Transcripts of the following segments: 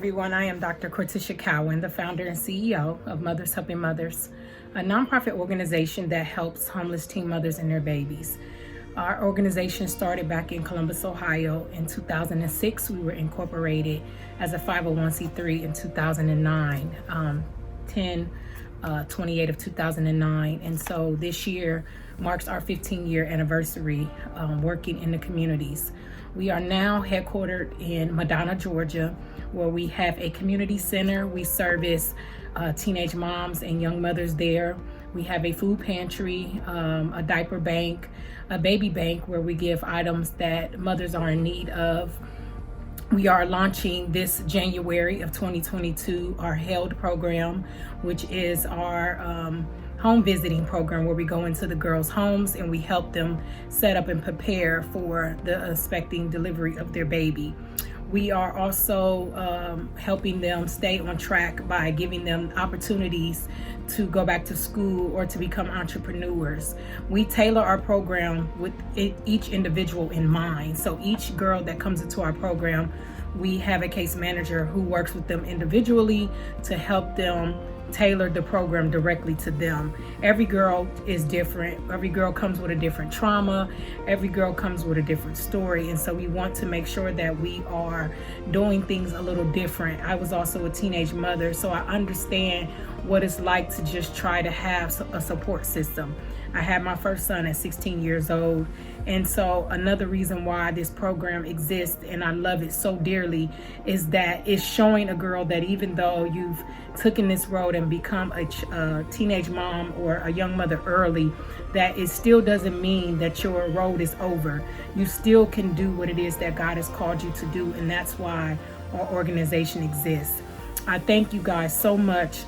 everyone. I am Dr. Cortesha Cohen, the founder and CEO of Mothers Helping Mothers, a nonprofit organization that helps homeless teen mothers and their babies. Our organization started back in Columbus, Ohio in 2006. We were incorporated as a 501c3 in 2009, 28 of 2009. And so this year marks our 15-year anniversary working in the communities. We are now headquartered in Madonna, Georgia, where we have a community center. We service teenage moms and young mothers there. We have a food pantry, a diaper bank, a baby bank where we give items that mothers are in need of. We are launching this January of 2022 our HELD program, which is our home visiting program where we go into the girls' homes and we help them set up and prepare for the expecting delivery of their baby. We are also helping them stay on track by giving them opportunities to go back to school or to become entrepreneurs. We tailor our program with each individual in mind. So each girl that comes into our program, we have a case manager who works with them individually to help them tailor the program directly to them. Every girl is different. Every girl comes with a different trauma. Every girl comes with a different story. And so we want to make sure that we are doing things a little different. I was also a teenage mother, so I understand what it's like to just try to have a support system. I had my first son at 16 years old. And so another reason why this program exists and I love it so dearly is that it's showing a girl that even though you've taken this road and become a teenage mom or a young mother early, that it still doesn't mean that your road is over. You still can do what it is that God has called you to do, and that's why our organization exists. I thank you guys so much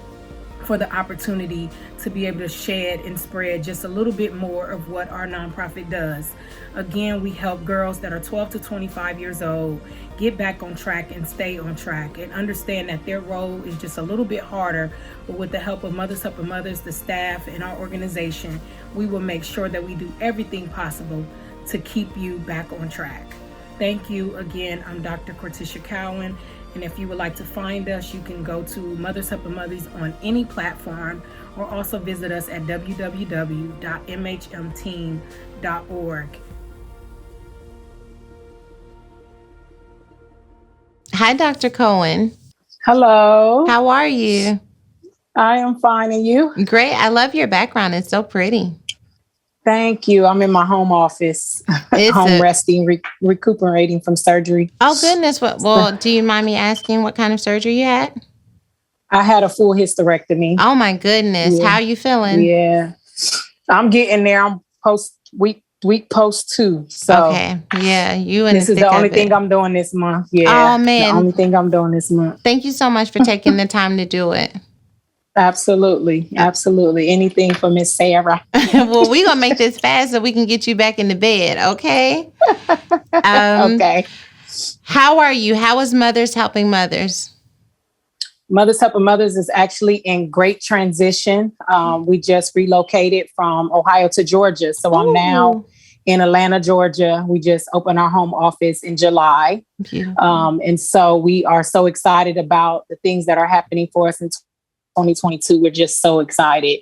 for the opportunity to be able to shed and spread just a little bit more of what our nonprofit does. Again, we help girls that are 12 to 25 years old get back on track and stay on track and understand that their role is just a little bit harder, but with the help of Mothers Helping Mothers, the staff, and our organization, we will make sure that we do everything possible to keep you back on track. Thank you again. I'm Dr. Cortesha Cohen. And if you would like to find us, you can go to Mothers Helping Mothers on any platform or also visit us at www.mhmteam.org. Hi, Dr. Cohen. Hello. How are you? I am fine. And you? Great. I love your background. It's so pretty. Thank you. I'm in my home office, home resting, recuperating from surgery. Oh, goodness. Well, do you mind me asking what kind of surgery you had? I had a full hysterectomy. Oh, my goodness. Yeah. How are you feeling? Yeah, I'm getting there. I'm week post 2. So okay. Yeah. This is the only thing I'm doing this month. Yeah. Oh, man. The only thing I'm doing this month. Thank you so much for taking the time to do it. Absolutely. Absolutely. Anything for Miss Sarah. Well, we're going to make this fast so we can get you back into bed. Okay. Okay. How are you? How is Mothers Helping Mothers? Mothers Helping Mothers is actually in great transition. We just relocated from Ohio to Georgia. So I'm now in Atlanta, Georgia. We just opened our home office in July. And so we are so excited about the things that are happening for us in 2022. We're just so excited.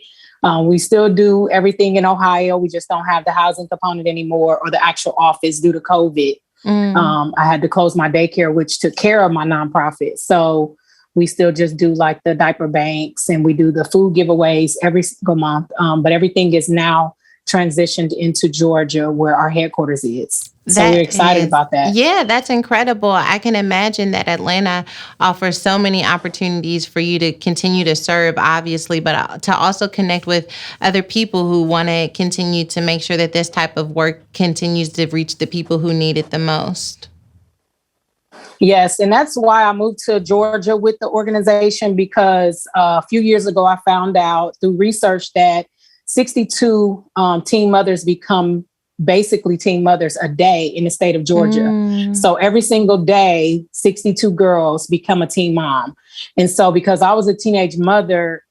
We still do everything in Ohio. We just don't have the housing component anymore or the actual office due to COVID. I had to close my daycare, which took care of my nonprofit. So we still just do like the diaper banks and we do the food giveaways every single month. But everything is now transitioned into Georgia where our headquarters is. So we're excited about that. Yeah, that's incredible. I can imagine that Atlanta offers so many opportunities for you to continue to serve, obviously, but to also connect with other people who want to continue to make sure that this type of work continues to reach the people who need it the most. Yes, and that's why I moved to Georgia with the organization because a few years ago, I found out through research that 62 teen mothers become basically teen mothers a day in the state of Georgia. So every single day, 62 girls become a teen mom. And so because I was a teenage mother,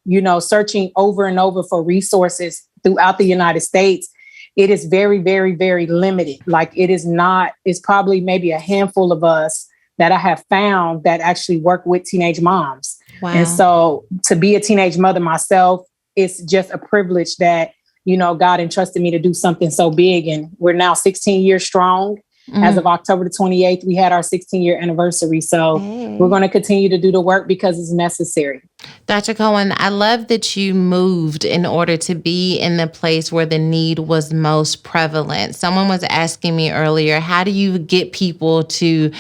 searching over and over for resources throughout the United States, it is very, very, very limited. Like it's probably maybe a handful of us that I have found that actually work with teenage moms. Wow. And so to be a teenage mother myself, it's just a privilege that, God entrusted me to do something so big. And we're now 16 years strong. As of October the 28th, we had our 16-year anniversary. So we're going to continue to do the work because it's necessary. Dr. Cohen, I love that you moved in order to be in the place where the need was most prevalent. Someone was asking me earlier, how do you get people to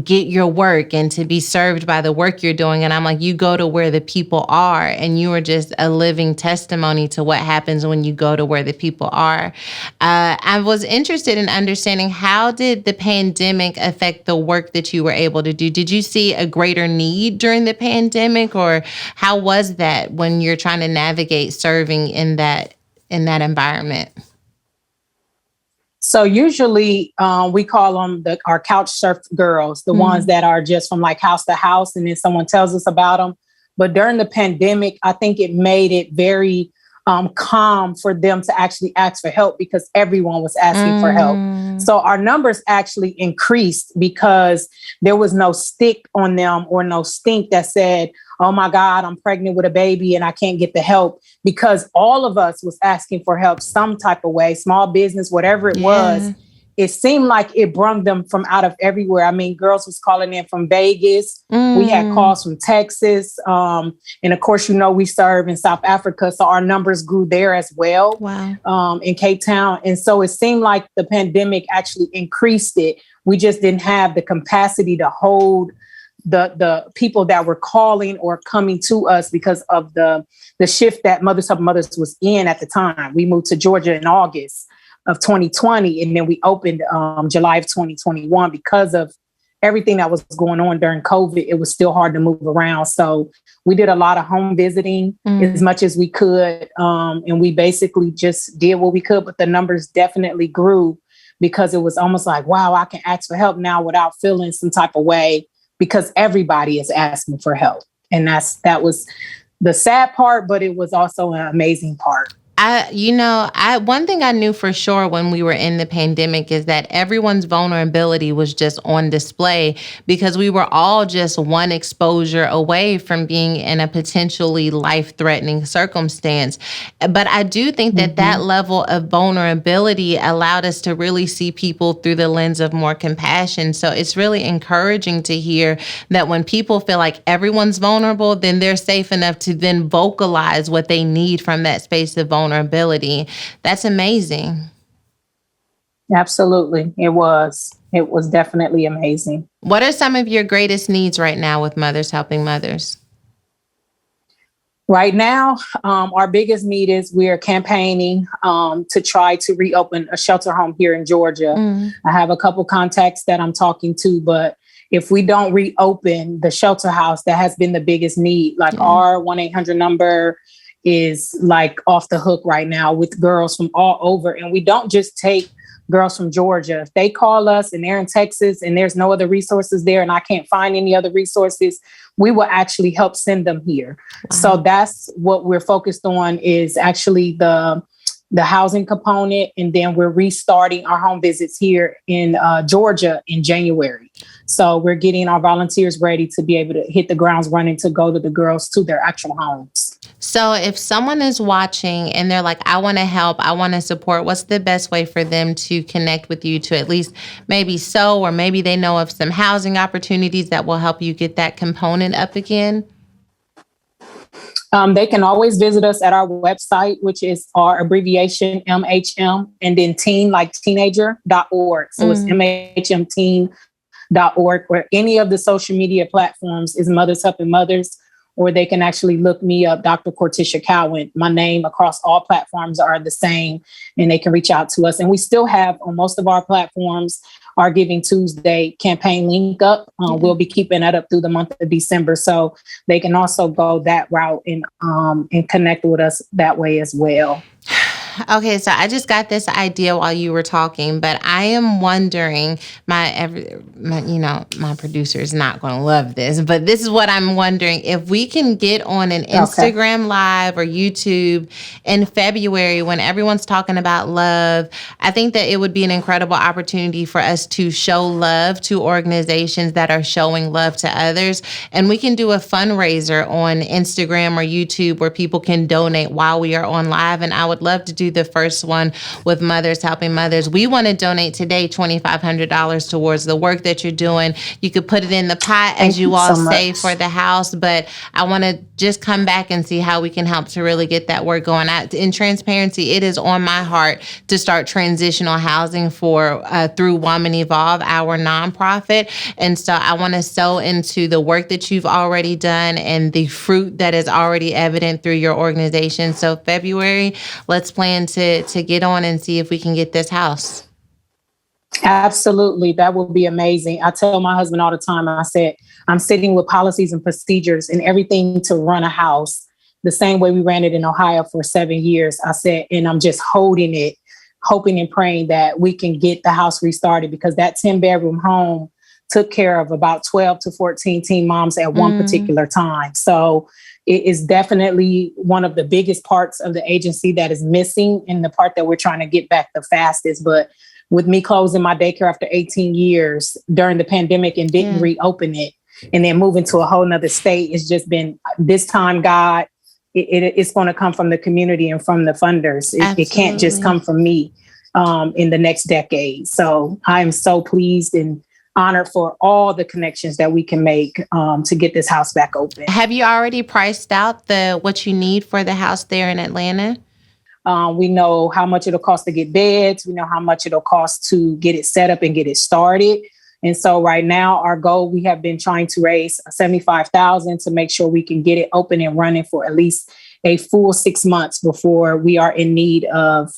get your work and to be served by the work you're doing? And I'm like, you go to where the people are, and you are just a living testimony to what happens when you go to where the people are. I was interested in understanding, how did the pandemic affect the work that you were able to do? Did you see a greater need during the pandemic, or how was that when you're trying to navigate serving in that environment? So usually we call them our couch surf girls, the ones that are just from like house to house, and then someone tells us about them. But during the pandemic, I think it made it very calm for them to actually ask for help, because everyone was asking for help. So our numbers actually increased because there was no stick on them or no stink that said, oh my God, I'm pregnant with a baby and I can't get the help, because all of us was asking for help some type of way, small business, whatever it was. It seemed like it brought them from out of everywhere. I mean, girls was calling in from Vegas. We had calls from Texas. And of course, we serve in South Africa. So our numbers grew there as well. Wow. In Cape Town. And so it seemed like the pandemic actually increased it. We just didn't have the capacity to hold the people that were calling or coming to us because of the shift that Mothers Help Mothers was in at the time. We moved to Georgia in August of 2020, and then we opened July of 2021. Because of everything that was going on during COVID, it was still hard to move around. So we did a lot of home visiting as much as we could. And we basically just did what we could, but the numbers definitely grew because it was almost like, wow, I can ask for help now without feeling some type of way, because everybody is asking for help. And that was the sad part, but it was also an amazing part. One thing I knew for sure when we were in the pandemic is that everyone's vulnerability was just on display, because we were all just one exposure away from being in a potentially life-threatening circumstance. But I do think that that level of vulnerability allowed us to really see people through the lens of more compassion. So it's really encouraging to hear that when people feel like everyone's vulnerable, then they're safe enough to then vocalize what they need from that space of vulnerability. That's amazing. Absolutely. It was definitely amazing. What are some of your greatest needs right now with Mothers Helping Mothers? Right now, our biggest need is we're campaigning to try to reopen a shelter home here in Georgia. I have a couple contacts that I'm talking to, but if we don't reopen the shelter house, that has been the biggest need. Like our 1-800 number is like off the hook right now with girls from all over. And we don't just take girls from Georgia. If they call us and they're in Texas and there's no other resources there and I can't find any other resources, we will actually help send them here. Wow. So that's what we're focused on, is actually the housing component. And then we're restarting our home visits here in Georgia in January. So we're getting our volunteers ready to be able to hit the grounds running to go to the girls to their actual homes. So if someone is watching and they're like, I want to help, I want to support, what's the best way for them to connect with you to at least maybe sew, or maybe they know of some housing opportunities that will help you get that component up again? They can always visit us at our website, which is our abbreviation MHM, and then teen, like teenager.org. So it's MHMteen.org, where any of the social media platforms is Mothers Helping Mothers, or they can actually look me up, Dr. Cortesha Cohen. My name across all platforms are the same, and they can reach out to us. And we still have on most of our platforms our Giving Tuesday campaign link up. We'll be keeping that up through the month of December. So they can also go that route and connect with us that way as well. Okay, so I just got this idea while you were talking, but I am wondering, my producer is not going to love this, but this is what I'm wondering. If we can get on an Okay. Instagram Live or YouTube in February when everyone's talking about love, I think that it would be an incredible opportunity for us to show love to organizations that are showing love to others. And we can do a fundraiser on Instagram or YouTube where people can donate while we are on live. And I would love to do the first one with Mothers Helping Mothers. We want to donate today $2,500 towards the work that you're doing. You could put it in the pot, as Thank you you all so say, much. for the house. But I want to just come back and see how we can help to really get that work going. In transparency, it is on my heart to start transitional housing for through Woman Evolve, our nonprofit. And so I want to sow into the work that you've already done and the fruit that is already evident through your organization. So February, let's plan to get on and see if we can get this house. Absolutely. That would be amazing. I tell my husband all the time, I said, I'm sitting with policies and procedures and everything to run a house the same way we ran it in Ohio for 7 years. I said, and I'm just holding it, hoping and praying that we can get the house restarted, because that 10-bedroom home took care of about 12 to 14 teen moms at one particular time. So it is definitely one of the biggest parts of the agency that is missing, and the part that we're trying to get back the fastest. But with me closing my daycare after 18 years during the pandemic and didn't reopen it, and then moving to a whole nother state, it's just been this time, God, it's going to come from the community and from the funders. It can't just come from me in the next decade. So I'm so pleased and honored for all the connections that we can make to get this house back open. Have you already priced out what you need for the house there in Atlanta? We know how much it'll cost to get beds. We know how much it'll cost to get it set up and get it started. And so right now, our goal, we have been trying to raise $75,000 to make sure we can get it open and running for at least a full 6 months before we are in need of,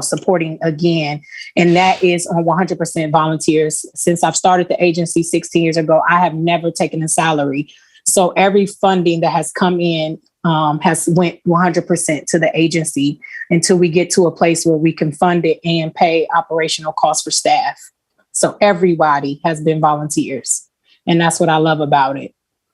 supporting again. And that is on 100% volunteers. Since I've started the agency 16 years ago, I have never taken a salary. So every funding that has come in has went 100% to the agency until we get to a place where we can fund it and pay operational costs for staff. So everybody has been volunteers. And that's what I love about it.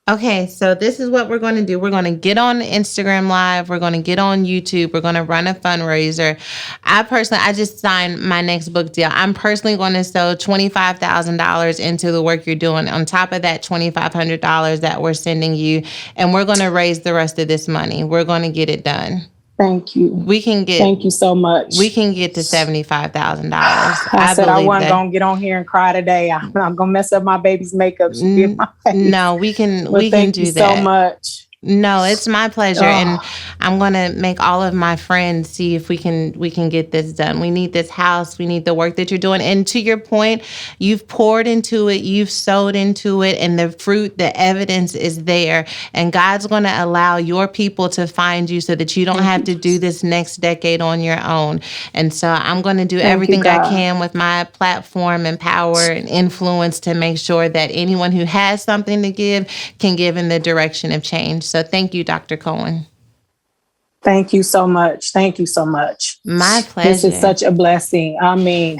Okay, so this is what we're going to do. We're going to get on Instagram Live. We're going to get on YouTube. We're going to run a fundraiser. I just signed my next book deal. I'm personally going to sow $25,000 into the work you're doing on top of that $2,500 that we're sending you. And we're going to raise the rest of this money. We're going to get it done. Thank you. Thank you so much. We can get to $75,000. I said I wasn't going to get on here and cry today. I'm going to mess up my baby's makeup. No, we can do that. Thank you so much. No, it's my pleasure. And I'm going to make all of my friends see if we can get this done. We need this house. We need the work that you're doing. And to your point, you've poured into it, you've sowed into it, and the fruit, the evidence is there. And God's going to allow your people to find you so that you don't have to do this next decade on your own. And so I'm going to do everything I can with my platform and power and influence to make sure that anyone who has something to give can give in the direction of change. So thank you, Dr. Cohen. Thank you so much. Thank you so much. My pleasure. This is such a blessing. I mean,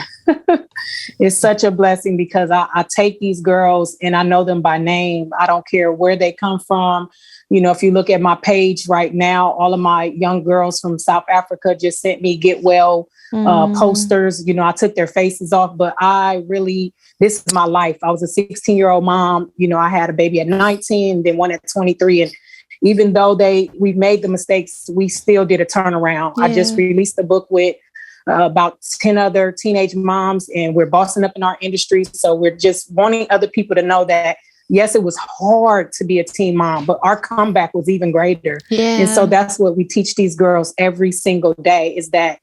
it's such a blessing because I take these girls and I know them by name. I don't care where they come from. If you look at my page right now, all of my young girls from South Africa just sent me get well posters. I took their faces off, but this is my life. I was a 16-year-old mom. I had a baby at 19, then one at 23. And even though we made the mistakes, we still did a turnaround. Yeah. I just released a book with about 10 other teenage moms, and we're bossing up in our industry. So we're just wanting other people to know that, yes, it was hard to be a teen mom, but our comeback was even greater. Yeah. And so that's what we teach these girls every single day, is that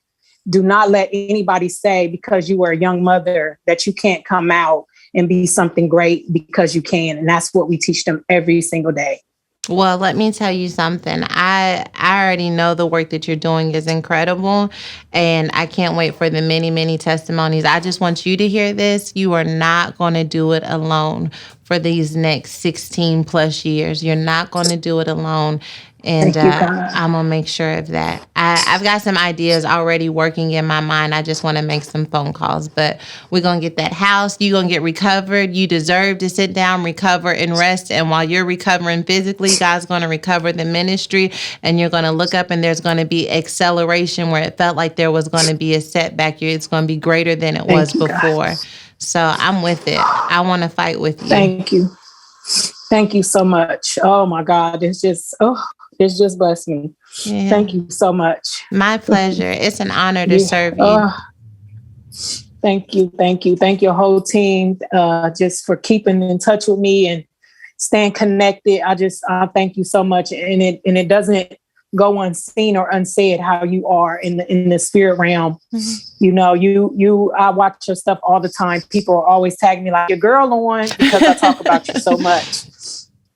do not let anybody say because you were a young mother that you can't come out and be something great, because you can. And that's what we teach them every single day. Well, let me tell you something. I already know the work that you're doing is incredible, and I can't wait for the many, many testimonies. I just want you to hear this. You are not going to do it alone for these next 16 plus years. You're not going to do it alone. And Thank you, God. I'm going to make sure of that. I've got some ideas already working in my mind. I just want to make some phone calls. But we're going to get that house. You're going to get recovered. You deserve to sit down, recover, and rest. And while you're recovering physically, God's going to recover the ministry. And you're going to look up and there's going to be acceleration where it felt like there was going to be a setback. It's going to be greater than it was before. God. So I'm with it. I want to fight with you. Thank you. Thank you so much. Oh my God. It's just blessed me. Yeah. Thank you so much. My pleasure. It's an honor to serve you. Thank you. Thank you. Thank your whole team just for keeping in touch with me and staying connected. I thank you so much. And it doesn't go unseen or unsaid how you are in the spirit realm. Mm-hmm. You know, I watch your stuff all the time. People are always tagging me like your girl on because I talk about you so much.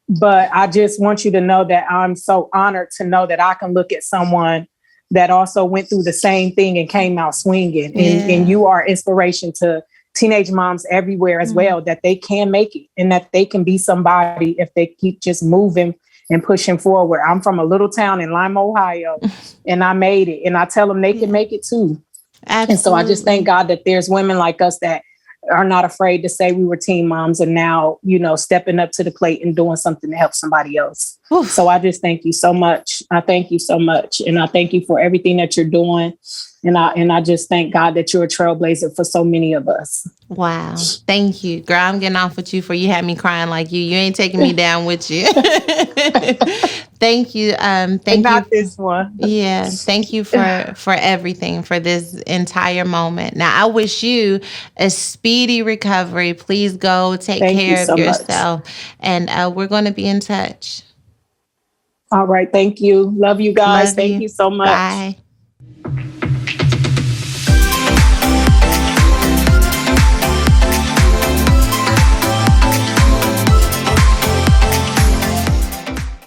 But I just want you to know that I'm so honored to know that I can look at someone that also went through the same thing and came out swinging. And you are inspiration to teenage moms everywhere as well, that they can make it and that they can be somebody if they keep just moving and pushing forward. I'm from a little town in Lima, Ohio, and I made it. And I tell them they can make it too. Absolutely. And so I just thank God that there's women like us that are not afraid to say we were teen moms and now, you know, stepping up to the plate and doing something to help somebody else. Oof. So I just thank you so much. I thank you so much. And I thank you for everything that you're doing. And I just thank God that you're a trailblazer for so many of us. Wow. Thank you. Girl, I'm getting off with you for you had me crying like you. You ain't taking me down with you. Thank you. Thank you. This one. Yeah. Thank you for everything, for this entire moment. Now, I wish you a speedy recovery. Please go take care of yourself. Much. And we're going to be in touch. All right. Thank you. Love you guys. Thank you so much. Bye.